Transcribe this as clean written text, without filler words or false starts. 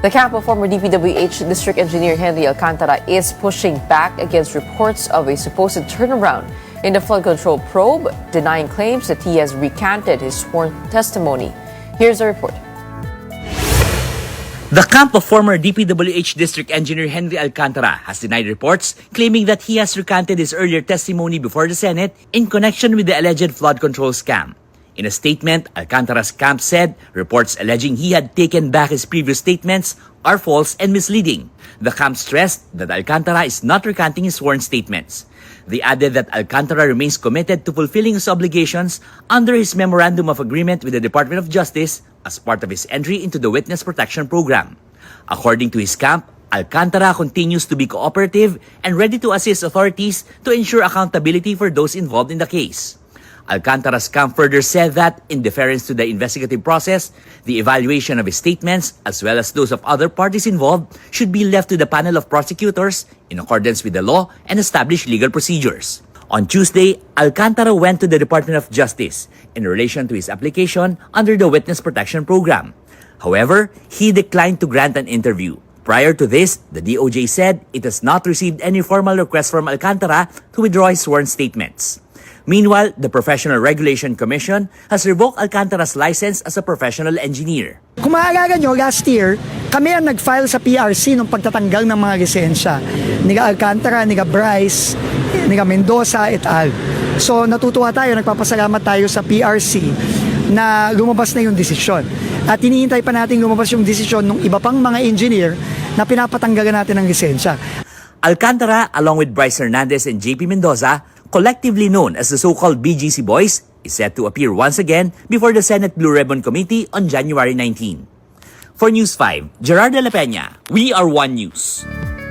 The camp of former DPWH District Engineer Henry Alcantara is pushing back against reports of a supposed turnaround in the flood control probe, denying claims that he has recanted his sworn testimony. Here's the report. The camp of former DPWH District Engineer Henry Alcantara has denied reports claiming that he has recanted his earlier testimony before the Senate in connection with the alleged flood control scam. In a statement, Alcantara's camp said reports alleging he had taken back his previous statements are false and misleading. The camp stressed that Alcantara is not recanting his sworn statements. They added that Alcantara remains committed to fulfilling his obligations under his Memorandum of Agreement with the Department of Justice as part of his entry into the Witness Protection Program. According to his camp, Alcantara continues to be cooperative and ready to assist authorities to ensure accountability for those involved in the case. Alcantara's camp further said that, in deference to the investigative process, the evaluation of his statements, as well as those of other parties involved, should be left to the panel of prosecutors in accordance with the law and established legal procedures. On Tuesday, Alcantara went to the Department of Justice in relation to his application under the Witness Protection Program. However, he declined to grant an interview. Prior to this, the DOJ said it has not received any formal request from Alcantara to withdraw his sworn statements. Meanwhile, the Professional Regulation Commission has revoked Alcantara's license as a professional engineer. Kung maaalala nyo, last year, kami ang nag-file sa PRC ng pagtatanggal ng mga lisensya. Niga Alcantara, niga Bryce, niga Mendoza, et al. So natutuwa tayo, nagpapasalamat tayo sa PRC na lumabas na yung desisyon. At hinihintay pa natin lumabas yung desisyon ng iba pang mga engineer na pinapatanggalan natin ng lisensya. Alcantara, along with Bryce Hernandez and JP Mendoza, collectively known as the so-called BGC Boys, is set to appear once again before the Senate Blue Ribbon Committee on January 19. For News 5, Gerard de la Peña, We Are One News.